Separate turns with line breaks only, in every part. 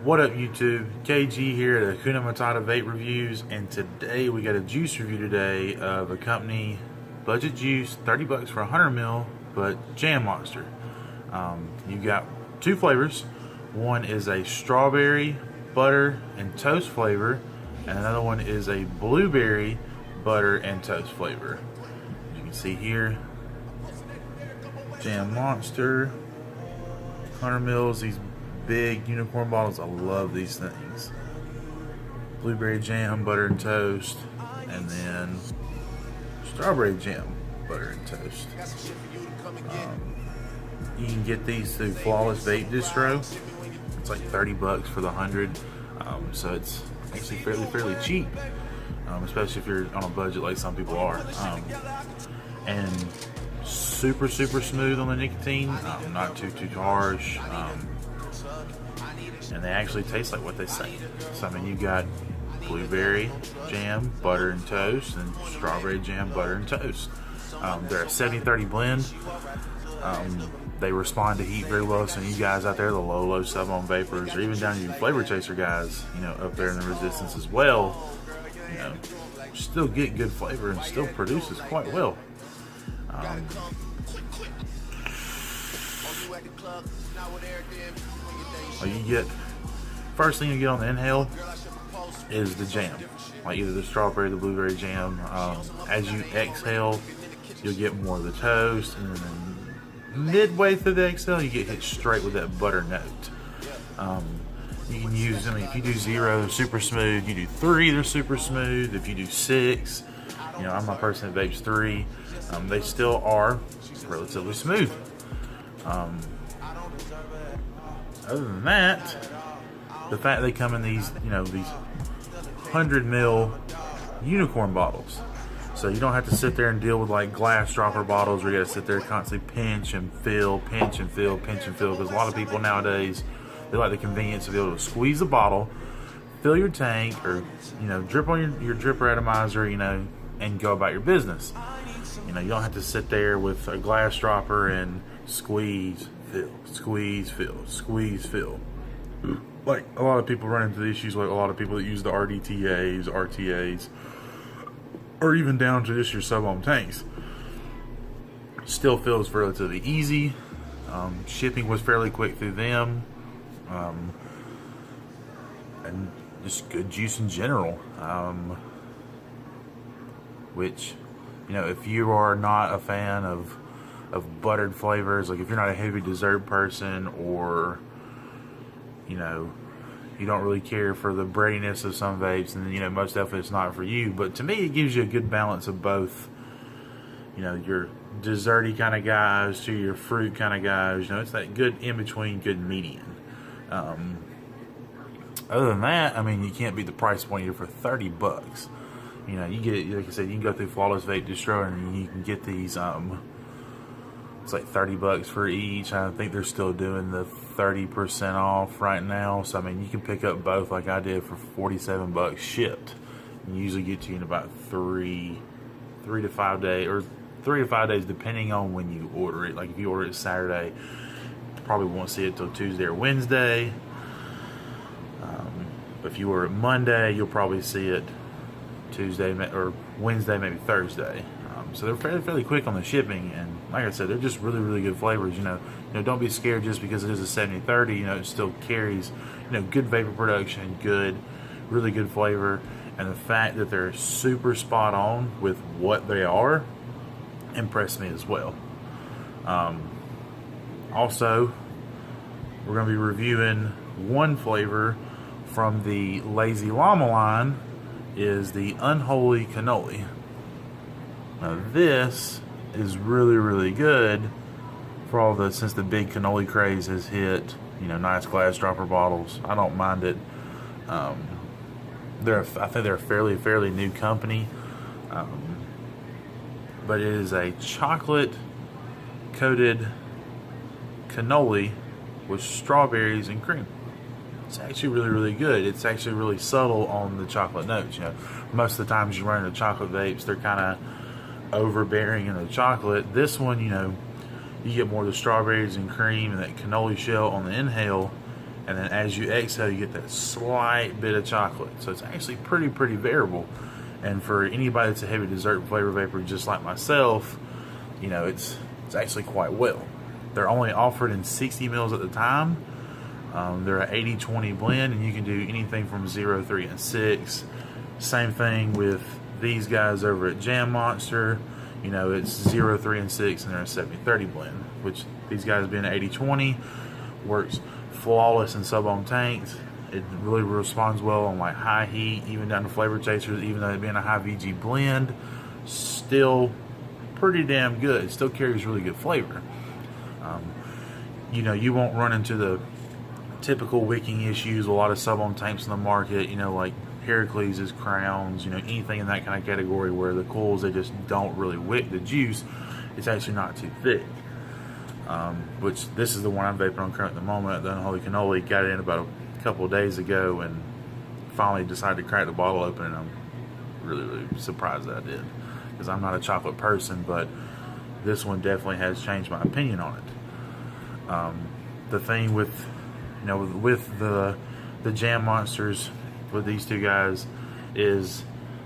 What up YouTube, KG here at Hakuna Matata Vape Reviews, and today we got a juice review today of a company, budget juice, 30 bucks for 100 ml, but Jam Monster. You got two flavors. One is a strawberry, butter, and toast flavor, and another one is a blueberry, butter, and toast flavor. You can see here, Jam Monster, 100 mils, these big unicorn bottles. I love these things. Blueberry jam, butter and toast, and then strawberry jam, butter and toast. You can get these through Flawless Vape Distro. It's like 30 bucks for the 100, so it's actually fairly cheap, especially if you're on a budget like some people are. And super smooth on the nicotine, not too harsh. And they actually taste like what they say. So I mean, you got blueberry jam, butter and toast, and strawberry jam, butter and toast. They're a 70-30 blend. They respond to heat very well. So you guys out there, the low sub-ohm vapors, or even down to you flavor chaser guys, you know, up there in the resistance as well, you know, still get good flavor and still produces quite well. You get, first thing you get on the inhale is the jam, like either the strawberry or the blueberry jam. As you exhale, you'll get more of the toast, and then midway through the exhale, you get hit straight with that butter note. You can use, I mean, if you do 0, they're super smooth. You do 3, they're super smooth. If you do 6, you know, I'm a person that vapes 3. They still are relatively smooth. Other than that, the fact they come in these, you know, these 100 ml unicorn bottles, so you don't have to sit there and deal with like glass dropper bottles where you got to sit there and constantly pinch and fill, because a lot of people nowadays, they like the convenience of being able to squeeze a bottle, fill your tank, or, you know, drip on your dripper atomizer, you know, and go about your business. You know, you don't have to sit there with a glass dropper and squeeze, fill, squeeze, fill. Like a lot of people run into the issues, like a lot of people that use the RDTAs, RTAs, or even down to just your sub-ohm tanks. Still feels relatively easy. Shipping was fairly quick through them, and just good juice in general. Which, you know, if you are not a fan of buttered flavors, like if you're not a heavy dessert person, or, you know, you don't really care for the breadiness of some vapes, and, you know, most definitely it's not for you. But to me, it gives you a good balance of both, you know, your desserty kind of guys to your fruit kind of guys. You know, it's that good in-between, good median. Other than that, I mean, you can't beat the price point here for 30 bucks. You know, you get, like I said, you can go through Flawless Vape Distro and you can get these, it's like 30 bucks for each. I think they're still doing the 30% off right now. So, I mean, you can pick up both like I did for 47 bucks shipped. You usually get to you in about 3 to 5 days, or 3 to 5 days depending on when you order it. Like if you order it Saturday, you probably won't see it till Tuesday or Wednesday. But if you order it Monday, you'll probably see it Tuesday or Wednesday, maybe Thursday. So they're fairly quick on the shipping, and like I said, they're just really good flavors. You know, don't be scared just because it is a 70-30. You know, it still carries, you know, good vapor production, really good flavor, and the fact that they're super spot on with what they are impressed me as well. Also, we're going to be reviewing one flavor from the Lazy Llama line, is the Unholy Cannoli. Now this is really good for all the, since the big cannoli craze has hit, you know, nice glass dropper bottles. I don't mind it. I think they're a fairly new company, but it is a chocolate coated cannoli with strawberries and cream. It's actually really good. It's actually really subtle on the chocolate notes. You know, most of the times you run into chocolate vapes, they're kind of overbearing in the chocolate. This one, you know, you get more of the strawberries and cream and that cannoli shell on the inhale, and then as you exhale, you get that slight bit of chocolate. So it's actually pretty variable. And for anybody that's a heavy dessert flavor vapor, just like myself, you know, it's actually quite well. They're only offered in 60 mils at the time. They're an 80-20 blend, and you can do anything from 0, 3, and 6. Same thing with these guys over at Jam Monster. You know, it's 0, 3, and 6, and they're a 70-30 blend, which these guys being 80-20 works flawless in sub-ohm tanks. It really responds well on like high heat, even down to flavor chasers, even though it being a high VG blend, still pretty damn good. It still carries really good flavor. You know, you won't run into the typical wicking issues, a lot of sub-ohm tanks in the market, you know, like Heracles' Crowns, you know, anything in that kind of category where the coils, they just don't really wick the juice. It's actually not too thick. Which this is the one I'm vaping on currently at the moment, the Unholy Cannoli. Got it in about a couple of days ago and finally decided to crack the bottle open, and I'm really surprised that I did, because I'm not a chocolate person, but this one definitely has changed my opinion on it. The thing with, you know, with the Jam Monsters, with these two guys, is,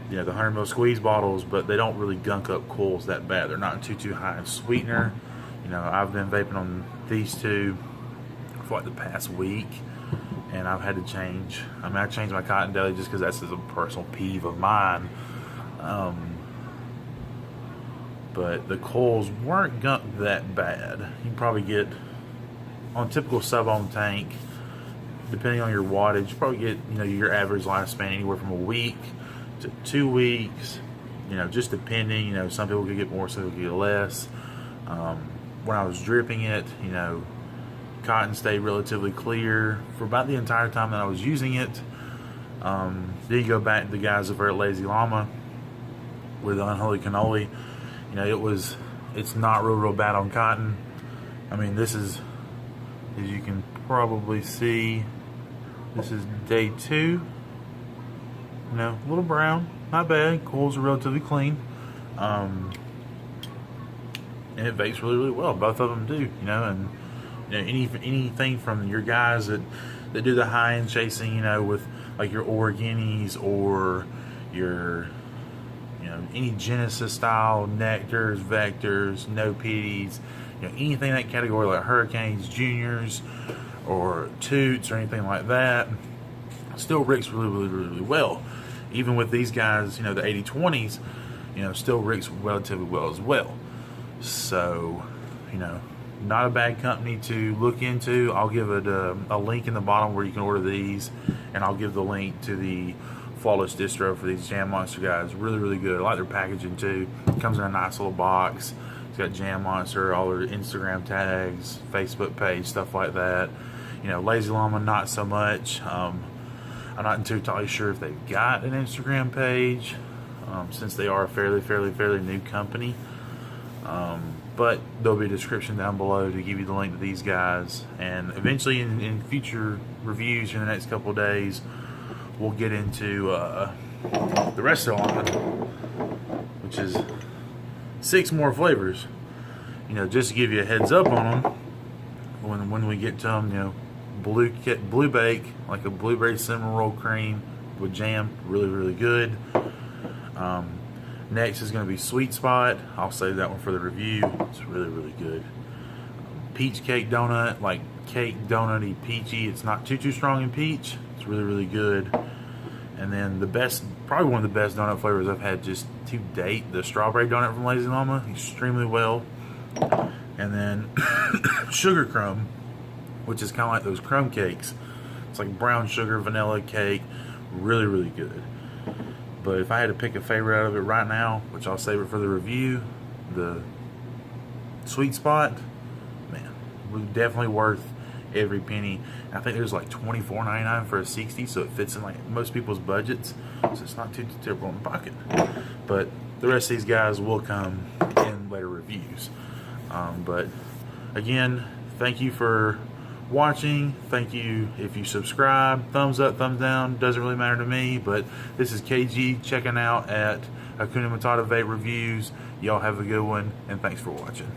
you know, the 100 ml squeeze bottles, but they don't really gunk up coils that bad. They're not too high in sweetener. You know, I've been vaping on these two for like the past week, and I've had to change. I mean, I changed my cotton deli just because that's a personal peeve of mine. But the coils weren't gunked that bad. You can probably get, on a typical sub-ohm tank, depending on your wattage, you probably get, you know, your average lifespan anywhere from a week to 2 weeks, you know, just depending. You know, some people could get more, some people could get less. When I was dripping it, you know, cotton stayed relatively clear for about the entire time that I was using it. Then you go back to the guys over at Lazy Llama with the Unholy Cannoli. You know, it's not real bad on cotton. I mean, this is, as you can probably see, this is day 2. You know, a little brown, not bad. Coils are relatively clean. And it vapes really well. Both of them do, you know. And you know, anything from your guys that do the high-end chasing, you know, with like your Oregonis or your, you know, any Genesis style nectars, vectors, no pitties, you know, anything in that category, like Hurricanes, Juniors, or Toots, or anything like that, still ricks really well. Even with these guys, you know, the 80-20s, you know, still ricks relatively well as well. So, you know, not a bad company to look into. I'll give it a link in the bottom where you can order these, and I'll give the link to the Flawless distro for these Jam Monster guys. Really good. I like their packaging too. It comes in a nice little box. It's got Jam Monster, all their Instagram tags, Facebook page, stuff like that. You know, Lazy Llama, not so much. I'm not entirely sure if they've got an Instagram page, since they are a fairly new company. But there'll be a description down below to give you the link to these guys. And eventually in future reviews in the next couple of days, we'll get into the rest of the line, which is 6 more flavors. You know, just to give you a heads up on them, when we get to them, you know, blue bake, like a blueberry cinnamon roll cream with jam, really good. Next is going to be Sweet Spot. I'll save that one for the review. It's really good. Peach cake donut, like cake donut-y, peachy. It's not too strong in peach. It's really good. And then the best, probably one of the best donut flavors I've had just to date, the strawberry donut from Lazy Llama, extremely well. And then Sugar Crumb, which is kind of like those crumb cakes. It's like brown sugar vanilla cake, really good. But if I had to pick a favorite out of it right now, which I'll save it for the review, the Sweet Spot, man, definitely worth every penny. I think there's like $24.99 for a 60, so it fits in like most people's budgets, so it's not too terrible in the pocket. But the rest of these guys will come in later reviews. But again, thank you for watching. Thank you if you subscribe. Thumbs up, thumbs down, doesn't really matter to me. But this is KG checking out at Hakuna Matata Vape Reviews. Y'all have a good one, and thanks for watching.